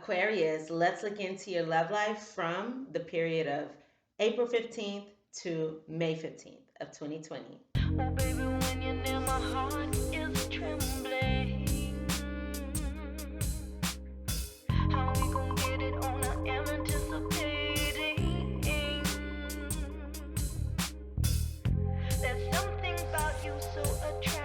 Aquarius, let's look into your love life from the period of April 15th to May 15th of 2020. Oh, baby, when you're near, my heart is trembling. How we gonna get it on? I am anticipating. There's something about you so attractive.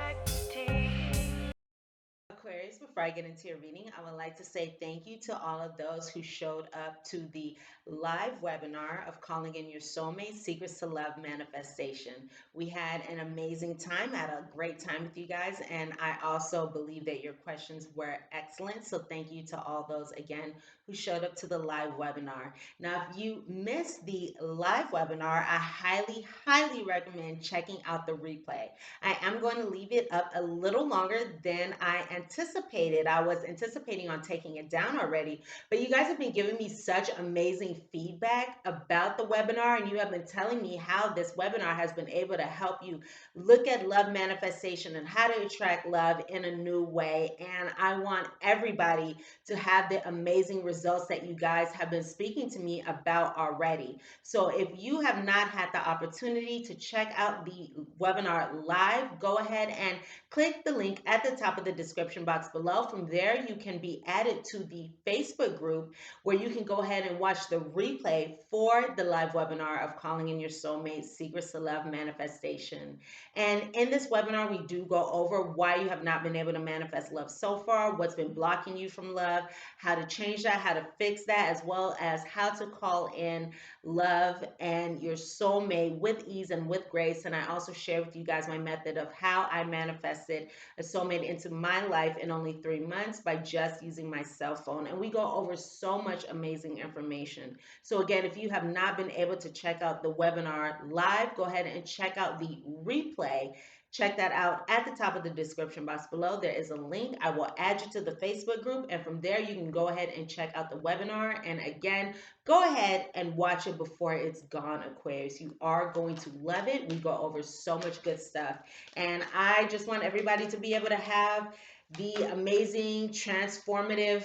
Aquarius, before I get into your reading, I would like to say thank you to all of those who showed up to the live webinar of Calling in Your Soulmate, Secrets to Love Manifestation. We had an amazing time, had a great time with you guys, and I also believe that your questions were excellent. So thank you to all those, again, who showed up to the live webinar. Now, if you missed the live webinar, I highly, highly recommend checking out the replay. I am going to leave it up a little longer than I anticipated. I was anticipating on taking it down already, but you guys have been giving me such amazing feedback about the webinar, and you have been telling me how this webinar has been able to help you look at love manifestation and how to attract love in a new way. And I want everybody to have the amazing results that you guys have been speaking to me about already. So if you have not had the opportunity to check out the webinar live, go ahead and click the link at the top of the description box below. From there, you can be added to the Facebook group where you can go ahead and watch the replay for the live webinar of Calling in Your Soulmate, Secrets to Love Manifestation. And in this webinar, we do go over why you have not been able to manifest love so far, what's been blocking you from love, how to change that, how to fix that, as well as how to call in love and your soulmate with ease and with grace. And I also share with you guys my method of how I manifested a soulmate into my life in only 3 months by just using my cell phone. And we go over so much amazing information. So again, if you have not been able to check out the webinar live, go ahead and check out the replay. Check that out at the top of the description box below. There is a link. I will add you to the Facebook group, and from there you can go ahead and check out the webinar. And again, go ahead and watch it before it's gone, Aquarius. You are going to love it. We go over so much good stuff. And I just want everybody to be able to have the amazing, transformative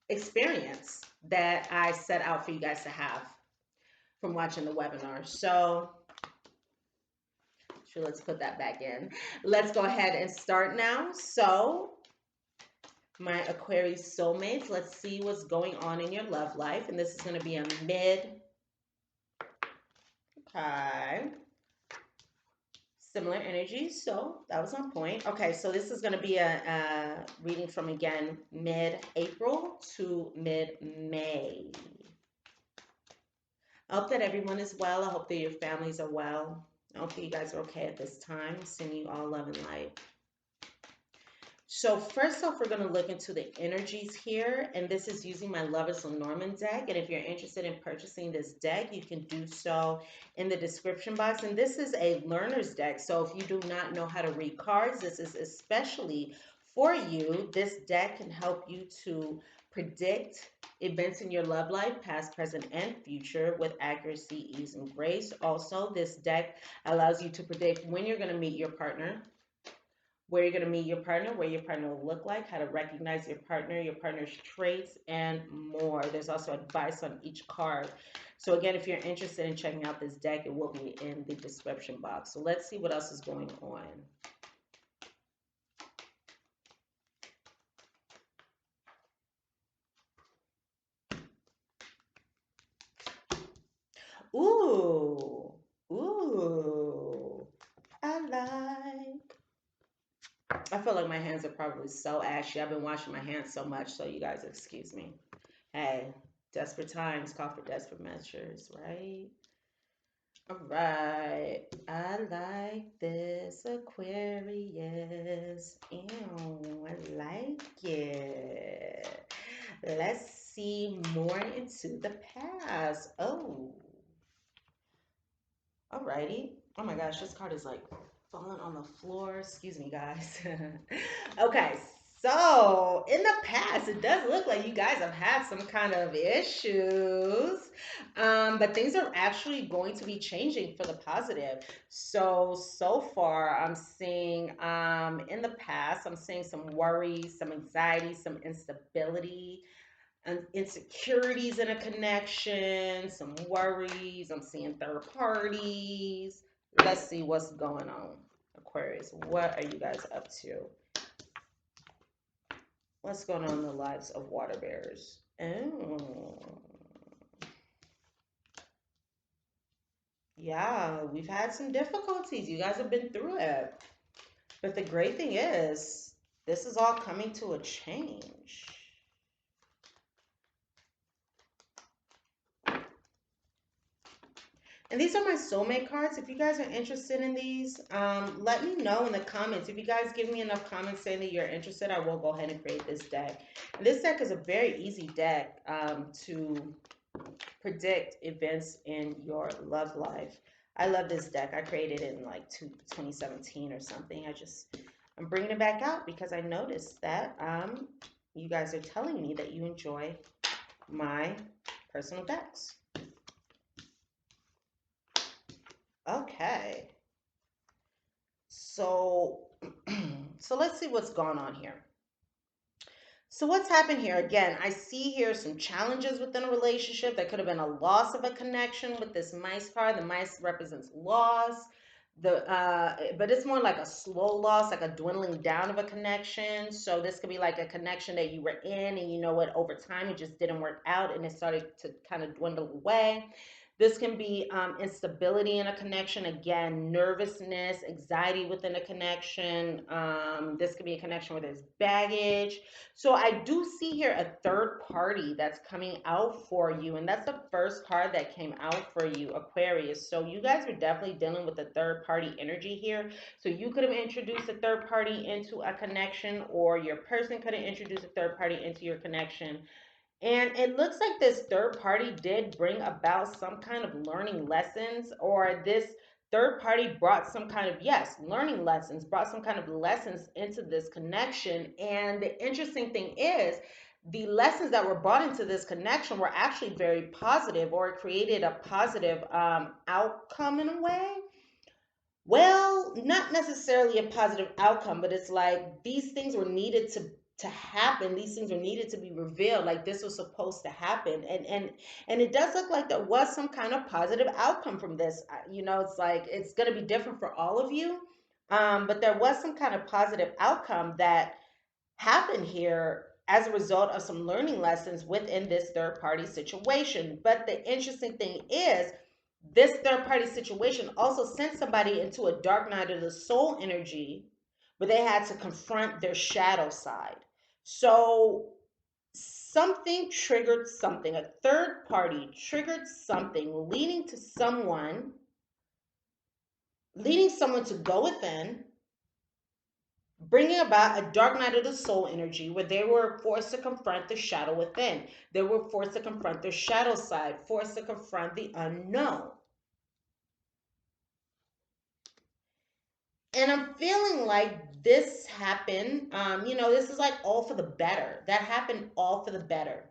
experience that I set out for you guys to have from watching the webinar. So let's put that back in. Let's go ahead and start now. So my Aquarius soulmates, let's see what's going on in your love life. And this is going to be a similar energy. So that was on point. Okay, so this is going to be a reading from, again, mid-April to mid-May. I hope that everyone is well. I hope that your families are well. I hope that you guys are okay at this time. Sending you all love and light. So first off, we're going to look into the energies here, and this is using my Lover's Lenormand deck. And if you're interested in purchasing this deck, you can do so in the description box. And this is a learner's deck, so if you do not know how to read cards, this is especially for you. This deck can help you to predict events in your love life, past, present, and future, with accuracy, ease, and grace. Also, this deck allows you to predict when you're going to meet your partner, where you're going to meet your partner, where your partner will look like, how to recognize your partner's traits, and more. There's also advice on each card. So again, if you're interested in checking out this deck, it will be in the description box. So let's see what else is going on. Ooh, I like. I feel like my hands are probably so ashy. I've been washing my hands so much, so you guys excuse me. Hey, desperate times call for desperate measures, right? All right. I like this, Aquarius. Ew, I like it. Let's see more into the past. Oh. Alrighty. Oh my gosh, this card is like falling on the floor. Excuse me, guys. Okay, so in the past, it does look like you guys have had some kind of issues, but things are actually going to be changing for the positive. So far, I'm seeing in the past, I'm seeing some worry, some anxiety, some instability. insecurities in a connection, some worries. I'm seeing third parties. Let's see what's going on. Aquarius, what are you guys up to? What's going on in the lives of water bearers? Oh. Yeah, we've had some difficulties. You guys have been through it. But the great thing is, this is all coming to a change. And these are my soulmate cards. If you guys are interested in these, let me know in the comments. If you guys give me enough comments saying that you're interested, I will go ahead and create this deck. And this deck is a very easy deck to predict events in your love life. I love this deck. I created it in like 2017 or something. I'm bringing it back out because I noticed that you guys are telling me that you enjoy my personal decks. Okay. So let's see what's going on here. So what's happened here? Again, I see here some challenges within a relationship. There could have been a loss of a connection with this mice card. The mice represents loss. But it's more like a slow loss, like a dwindling down of a connection. So this could be like a connection that you were in, and you know what, over time it just didn't work out, and it started to kind of dwindle away. This can be instability in a connection. Again, nervousness, anxiety within a connection. This could be a connection where there's baggage. So I do see here a third party that's coming out for you. And that's the first card that came out for you, Aquarius. So you guys are definitely dealing with a third party energy here. So you could have introduced a third party into a connection, or your person could have introduced a third party into your connection. And it looks like this third party did bring about some kind of learning lessons, or this third party brought some kind of, yes, learning lessons, brought some kind of lessons into this connection. And the interesting thing is, the lessons that were brought into this connection were actually very positive, or it created a positive outcome in a way. Well, not necessarily a positive outcome, but it's like these things were needed to happen. These things were needed to be revealed. Like this was supposed to happen, and it does look like there was some kind of positive outcome from this. You know, it's like it's going to be different for all of you, but there was some kind of positive outcome that happened here as a result of some learning lessons within this third party situation. But the interesting thing is, this third party situation also sent somebody into a dark night of the soul energy where they had to confront their shadow side. So something triggered something. A third party triggered something, leading someone to go within, bringing about a dark night of the soul energy where they were forced to confront the shadow within. They were forced to confront their shadow side, forced to confront the unknown. And I'm feeling like this happened, this is like all for the better. That happened all for the better.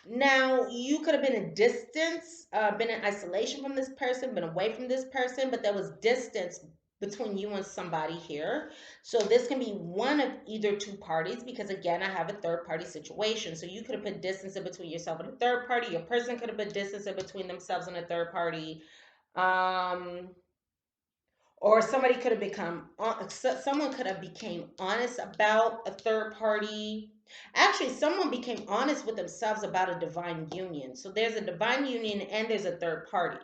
Now, you could have been in distance, been in isolation from this person, been away from this person, but there was distance between you and somebody here. So this can be one of either two parties, because again, I have a third party situation. So you could have put distance in between yourself and a third party. Your person could have put distance in between themselves and a third party. Or somebody could have someone could have became honest about a third party. Actually, someone became honest with themselves about a divine union. So there's a divine union and there's a third party.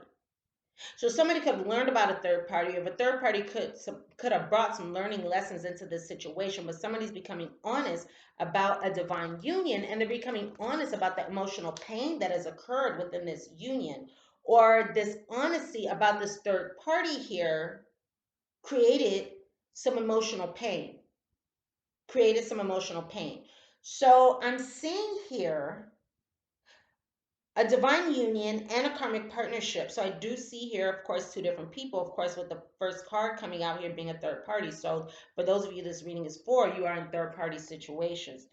So somebody could have learned about a third party, or a third party could have brought some learning lessons into this situation, but somebody's becoming honest about a divine union, and they're becoming honest about the emotional pain that has occurred within this union, or this honesty about this third party here created some emotional pain. So I'm seeing here a divine union and a karmic partnership. So I do see here, of course, two different people, of course, with the first card coming out here being a third party. So for those of you this reading is for, you are in third party situations,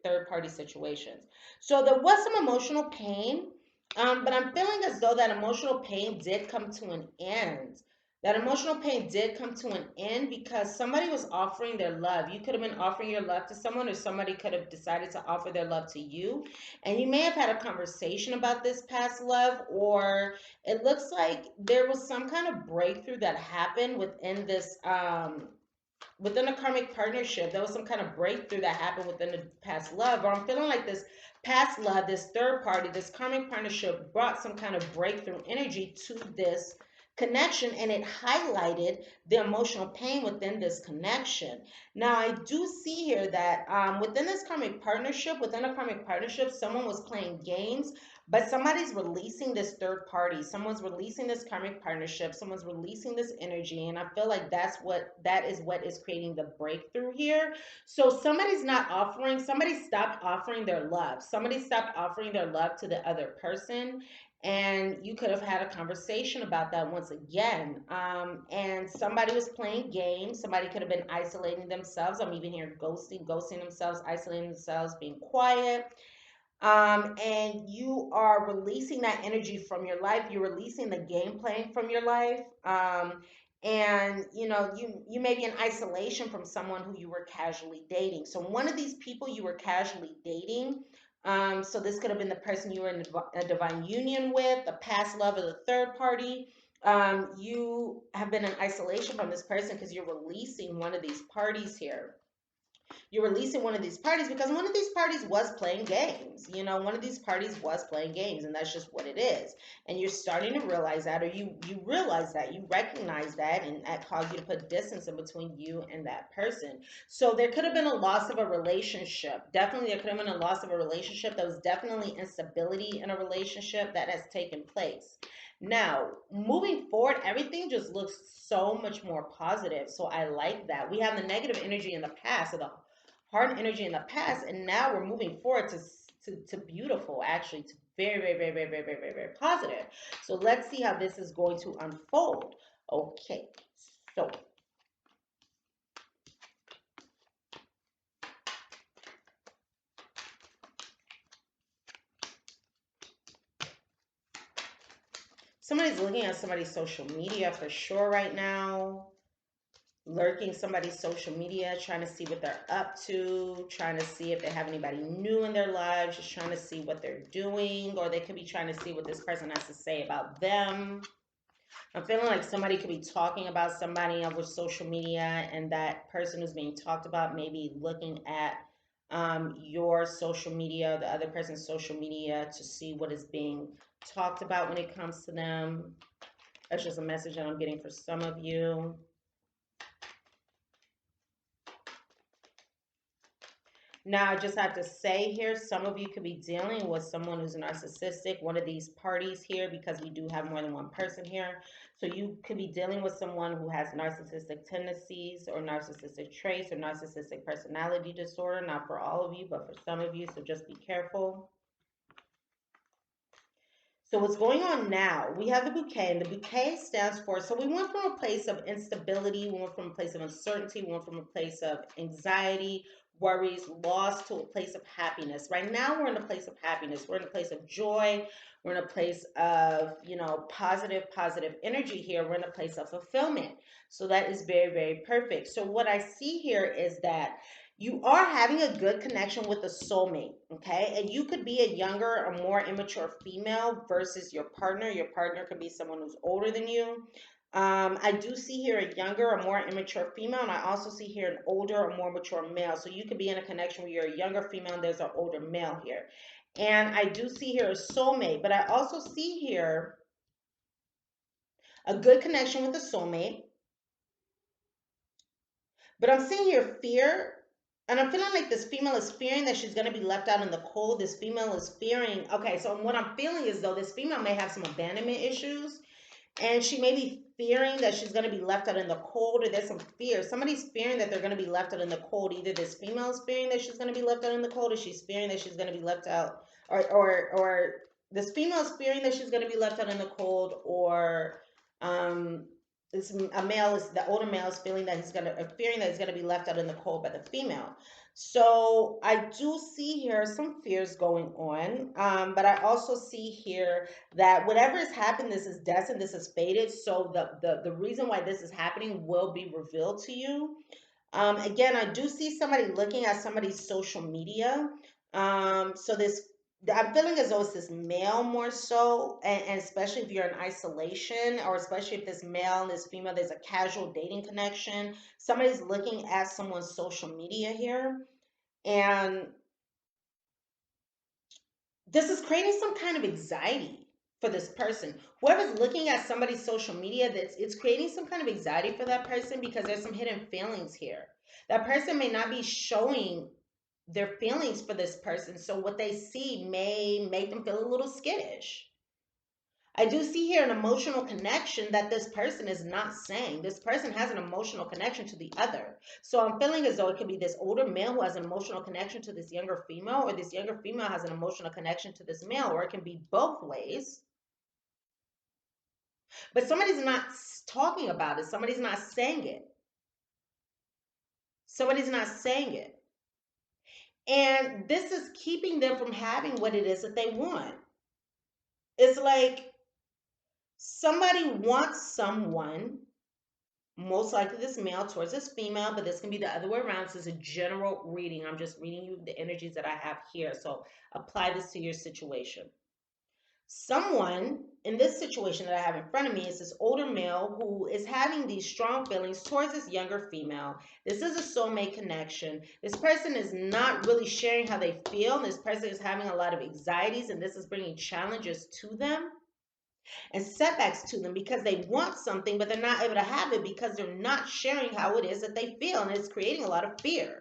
third party situations. So there was some emotional pain, but I'm feeling as though that emotional pain did come to an end. That emotional pain did come to an end because somebody was offering their love. You could have been offering your love to someone, or somebody could have decided to offer their love to you. And you may have had a conversation about this past love, or it looks like there was some kind of breakthrough that happened within a karmic partnership. There was some kind of breakthrough that happened within the past love, or I'm feeling like this past love, this third party, this karmic partnership brought some kind of breakthrough energy to this connection, and it highlighted the emotional pain within this connection. Now I do see here that within this karmic partnership, within a karmic partnership, someone was playing games, but somebody's releasing this third party. Someone's releasing this karmic partnership. Someone's releasing this energy. And I feel like that is what is creating the breakthrough here. So somebody stopped offering their love. Somebody stopped offering their love to the other person. And you could have had a conversation about that once again. And somebody was playing games. Somebody could have been isolating themselves. I'm even here ghosting themselves, isolating themselves, being quiet. And you are releasing that energy from your life. You're releasing the game playing from your life. And you may be in isolation from someone who you were casually dating. So one of these people you were casually dating. So this could have been the person you were in a divine union with, the past love of the third party. You have been in isolation from this person because you're releasing one of these parties here. You're releasing one of these parties because one of these parties was playing games. One of these parties was playing games, and that's just what it is. And you're starting to realize that, or you realize that, you recognize that, and that caused you to put distance in between you and that person. So there could have been a loss of a relationship. Definitely, there could have been a loss of a relationship. There was definitely instability in a relationship that has taken place. Now, moving forward, everything just looks so much more positive. So I like that. We have the negative energy in the past, or the hard energy in the past, and now we're moving forward to beautiful, actually, to very, very, very, very, very, very, very, very positive. So let's see how this is going to unfold. Okay, so somebody's looking at somebody's social media for sure right now, lurking somebody's social media, trying to see what they're up to, trying to see if they have anybody new in their lives, just trying to see what they're doing, or they could be trying to see what this person has to say about them. I'm feeling like somebody could be talking about somebody over social media, and that person who's being talked about may be looking at your social media, the other person's social media, to see what is being talked about when it comes to them. That's just a message that I'm getting for some of you. Now, I just have to say here, some of you could be dealing with someone who's narcissistic, one of these parties here, because we do have more than one person here. So you could be dealing with someone who has narcissistic tendencies or narcissistic traits or narcissistic personality disorder. Not for all of you, but for some of you, so just be careful. So what's going on now, we have the bouquet, and the bouquet stands for, so we went from a place of instability, we went from a place of uncertainty, we went from a place of anxiety, worries, loss, to a place of happiness. Right now, we're in a place of happiness. We're in a place of joy. We're in a place of, positive energy here. We're in a place of fulfillment. So that is very, very perfect. So what I see here is that you are having a good connection with a soulmate, okay? And you could be a younger or more immature female versus your partner. Your partner could be someone who's older than you. I do see here a younger or more immature female, and I also see here an older or more mature male. So you could be in a connection where you're a younger female and there's an older male here. And I do see here a soulmate, but I also see here a good connection with a soulmate. But I'm seeing here fear, and I'm feeling like this female is fearing that she's going to be left out in the cold. This female is fearing, okay, so what I'm feeling is though this female may have some abandonment issues, and she may be fearing that she's going to be left out in the cold, or there's some fear. Somebody's fearing that they're going to be left out in the cold. Either this female is fearing that she's going to be left out in the cold, or she's fearing that she's going to be left out, or this female is fearing that she's going to be left out in the cold, or the older male is fearing that he's gonna be left out in the cold by the female. So I do see here some fears going on, but I also see here that whatever has happened, this is destined, this is fated. So the reason why this is happening will be revealed to you. Again, I do see somebody looking at somebody's social media. So this, I'm feeling as though it's this male more so, and especially if you're in isolation, or especially if this male and this female, there's a casual dating connection. Somebody's looking at someone's social media here, and this is creating some kind of anxiety for this person. Whoever's looking at somebody's social media, that's it's creating some kind of anxiety for that person because there's some hidden feelings here. That person may not be showing their feelings for this person, so what they see may make them feel a little skittish. I do see here an emotional connection that this person is not saying. This person has an emotional connection to the other. So I'm feeling as though it could be this older male who has an emotional connection to this younger female, or this younger female has an emotional connection to this male, or it can be both ways. But somebody's not talking about it. Somebody's not saying it. Somebody's not saying it. And this is keeping them from having what it is that they want. It's like somebody wants someone, most likely this male towards this female, but this can be the other way around. This is a general reading. I'm just reading you the energies that I have here. So apply this to your situation. Someone in this situation that I have in front of me is this older male who is having these strong feelings towards this younger female. This is a soulmate connection. This person is not really sharing how they feel. This person is having a lot of anxieties, and this is bringing challenges to them and setbacks to them because they want something, but they're not able to have it because they're not sharing how it is that they feel. And it's creating a lot of fear.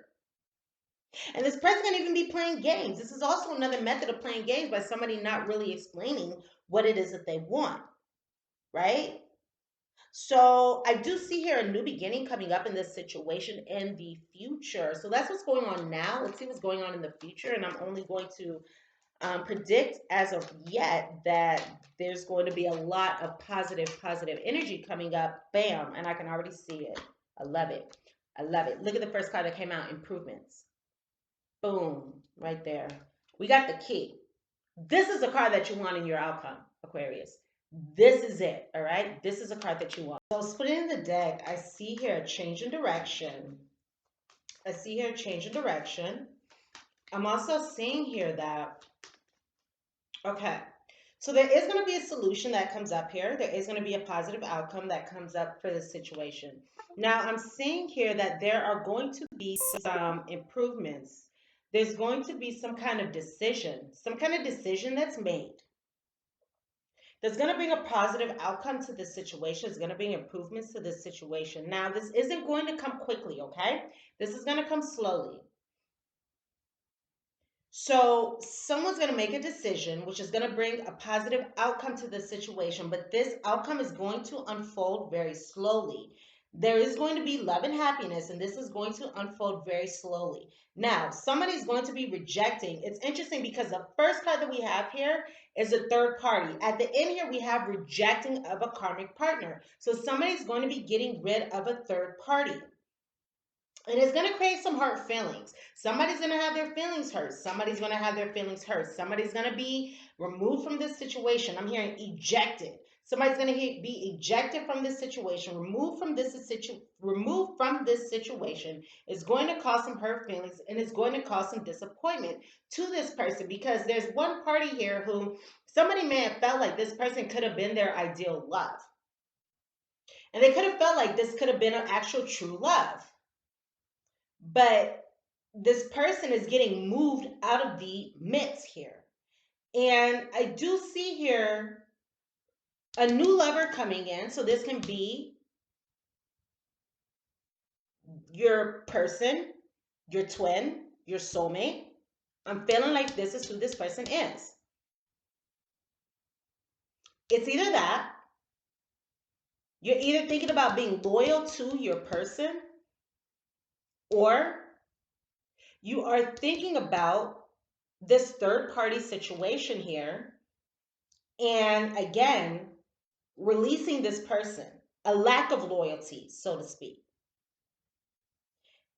And this person can even be playing games. This is also another method of playing games by somebody not really explaining what it is that they want, right? So I do see here a new beginning coming up in this situation in the future. So that's what's going on now. Let's see what's going on in the future. And I'm only going to predict as of yet that there's going to be a lot of positive energy coming up. Bam. And I can already see it. I love it. I love it. Look at the first card that came out, improvements. Boom. Right there. We got the key. This is the card that you want in your outcome, Aquarius. This is it. All right. This is a card that you want. So splitting the deck, I see here a change in direction. I see here a change in direction. I'm also seeing here that, okay, so there is going to be a solution that comes up here. There is going to be a positive outcome that comes up for this situation. Now, I'm seeing here that there are going to be some improvements. There's going to be some kind of decision that's made. That's going to bring a positive outcome to this situation. It's going to bring improvements to this situation. Now, this isn't going to come quickly, okay? This is going to come slowly. So someone's going to make a decision, which is going to bring a positive outcome to the situation, but this outcome is going to unfold very slowly. There is going to be love and happiness, and this is going to unfold very slowly. Now, somebody's going to be rejecting. It's interesting because the first card that we have here is a third party. At the end here, we have rejecting of a karmic partner. So somebody's going to be getting rid of a third party. And it's going to create some hurt feelings. Somebody's going to have their feelings hurt. Somebody's going to have their feelings hurt. Somebody's going to be removed from this situation. I'm hearing ejected. Somebody's going to be ejected from this situation, removed from this situation. Is going to cause some hurt feelings, and it's going to cause some disappointment to this person because there's one party here who somebody may have felt like this person could have been their ideal love. And they could have felt like this could have been an actual true love. But this person is getting moved out of the midst here. And I do see here a new lover coming in. So this can be your person, your twin, your soulmate. I'm feeling like this is who this person is. It's either that, you're either thinking about being loyal to your person, or you are thinking about this third party situation here. And again, releasing this person, a lack of loyalty, so to speak.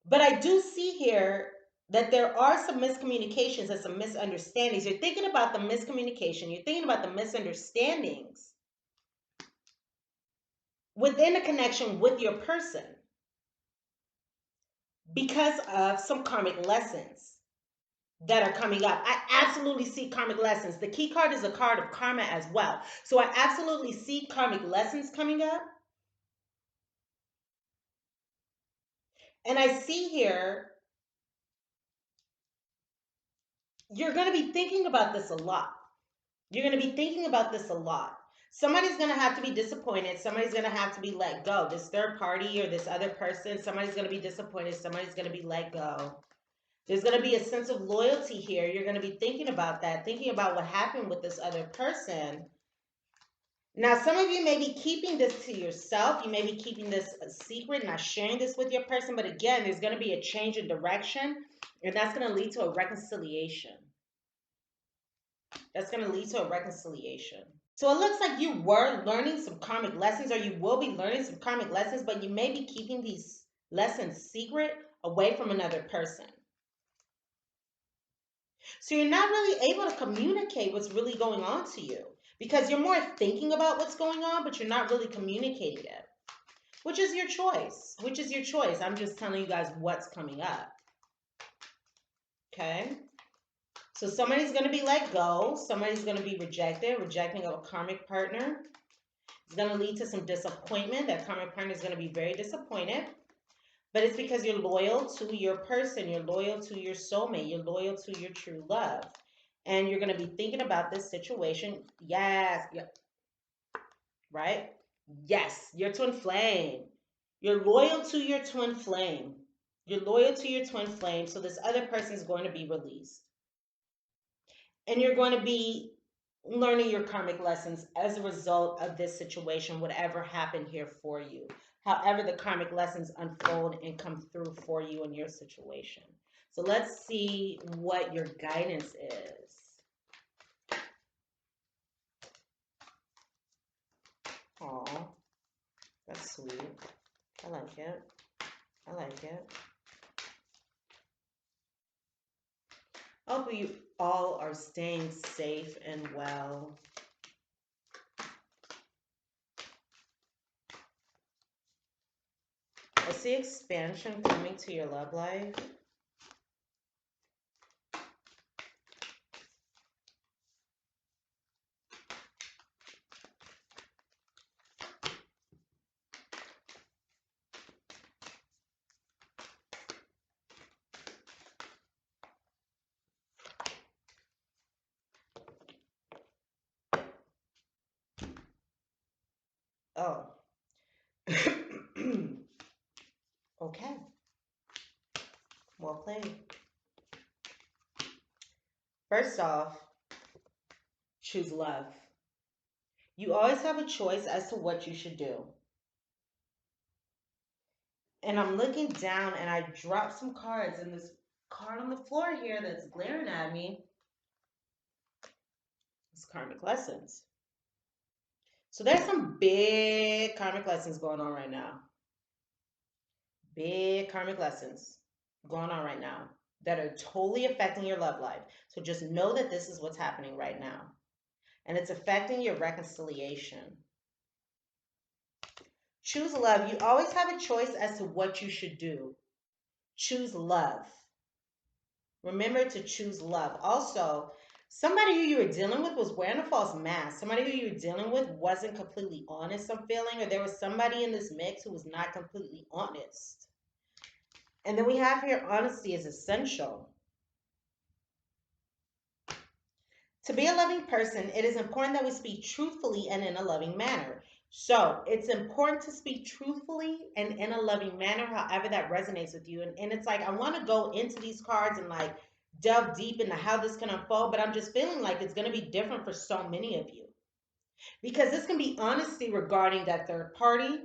But I do see here that there are some miscommunications and some misunderstandings. You're thinking about the miscommunication. You're thinking about the misunderstandings within a connection with your person because of some karmic lessons that are coming up. I absolutely see karmic lessons. The key card is a card of karma as well. So I absolutely see karmic lessons coming up. And I see here, you're going to be thinking about this a lot. You're going to be thinking about this a lot. Somebody's going to have to be disappointed. Somebody's going to have to be let go. This third party or this other person, somebody's going to be disappointed. Somebody's going to be let go. There's going to be a sense of loyalty here. You're going to be thinking about that, thinking about what happened with this other person. Now, some of you may be keeping this to yourself. You may be keeping this a secret, not sharing this with your person. But again, there's going to be a change in direction, and that's going to lead to a reconciliation. That's going to lead to a reconciliation. So it looks like you were learning some karmic lessons, or you will be learning some karmic lessons, but you may be keeping these lessons secret away from another person. So you're not really able to communicate what's really going on to you because you're more thinking about what's going on, but you're not really communicating it, which is your choice. Which is your choice. I'm just telling you guys what's coming up. Okay? So somebody's going to be let go. Somebody's going to be rejected, rejecting of a karmic partner. It's going to lead to some disappointment. That karmic partner is going to be very disappointed. But it's because you're loyal to your person. You're loyal to your soulmate. You're loyal to your true love. And you're going to be thinking about this situation. Yes. Yeah. Right? Yes. Your twin flame. You're loyal to your twin flame. You're loyal to your twin flame. So this other person is going to be released. And you're going to be learning your karmic lessons as a result of this situation, whatever happened here for you. However, the karmic lessons unfold and come through for you in your situation. So let's see what your guidance is. Aw, that's sweet. I like it. I like it. I hope you all are staying safe and well. I see expansion coming to your love life. Oh. Okay. Well played. First off, choose love. You always have a choice as to what you should do. And I'm looking down and I dropped some cards, and this card on the floor here that's glaring at me is karmic lessons. So there's some big karmic lessons going on right now. Big karmic lessons going on right now that are totally affecting your love life. So just know that this is what's happening right now. And it's affecting your reconciliation. Choose love. You always have a choice as to what you should do. Choose love. Remember to choose love. Also, somebody who you were dealing with was wearing a false mask. Somebody who you were dealing with wasn't completely honest, I'm feeling, or there was somebody in this mix who was not completely honest. And then we have here, honesty is essential. To be a loving person, it is important that we speak truthfully and in a loving manner. So it's important to speak truthfully and in a loving manner, however that resonates with you. And it's like, I want to go into these cards and like delve deep into how this can unfold, but I'm just feeling like it's going to be different for so many of you. Because this can be honesty regarding that third party.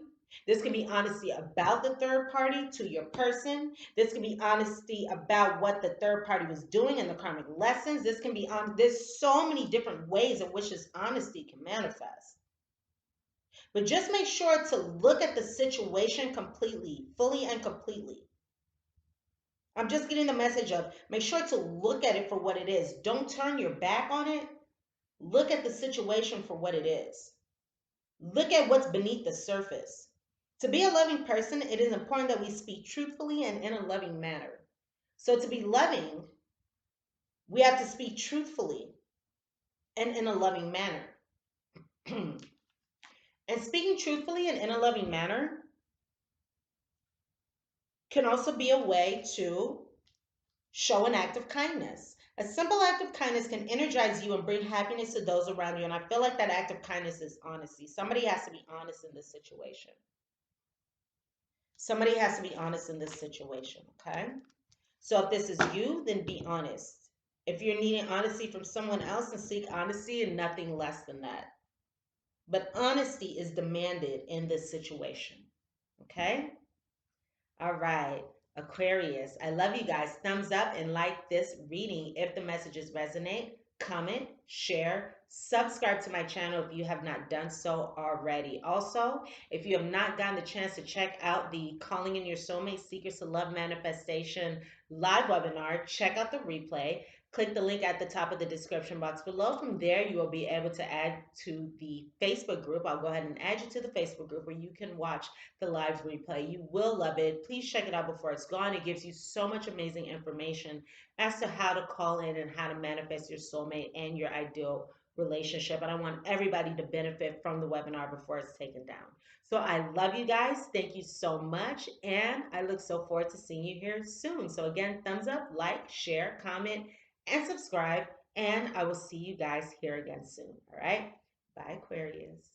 This can be honesty about the third party to your person. This can be honesty about what the third party was doing and the karmic lessons. This can be on. There's so many different ways in which this honesty can manifest. But just make sure to look at the situation completely, fully and completely. I'm just getting the message of make sure to look at it for what it is. Don't turn your back on it. Look at the situation for what it is. Look at what's beneath the surface. To be a loving person, it is important that we speak truthfully and in a loving manner. So, to be loving, we have to speak truthfully and in a loving manner. And speaking truthfully and in a loving manner can also be a way to show an act of kindness. A simple act of kindness can energize you and bring happiness to those around you. And I feel like that act of kindness is honesty. Somebody has to be honest in this situation. Somebody has to be honest in this situation, okay? So if this is you, then be honest. If you're needing honesty from someone else, then seek honesty and nothing less than that. But honesty is demanded in this situation, okay? All right, Aquarius. I love you guys. Thumbs up and like this reading if the messages resonate. Comment, share, subscribe to my channel if you have not done so already. Also, if you have not gotten the chance to check out the Calling in Your Soulmate Secrets to Love Manifestation live webinar, check out the replay. Click the link at the top of the description box below. From there, you will be able to add to the Facebook group. I'll go ahead and add you to the Facebook group where you can watch the live replay. You will love it. Please check it out before it's gone. It gives you so much amazing information as to how to call in and how to manifest your soulmate and your ideal relationship. And I want everybody to benefit from the webinar before it's taken down. So I love you guys. Thank you so much. And I look so forward to seeing you here soon. So again, thumbs up, like, share, comment, and subscribe. And I will see you guys here again soon. All right. Bye, Aquarius.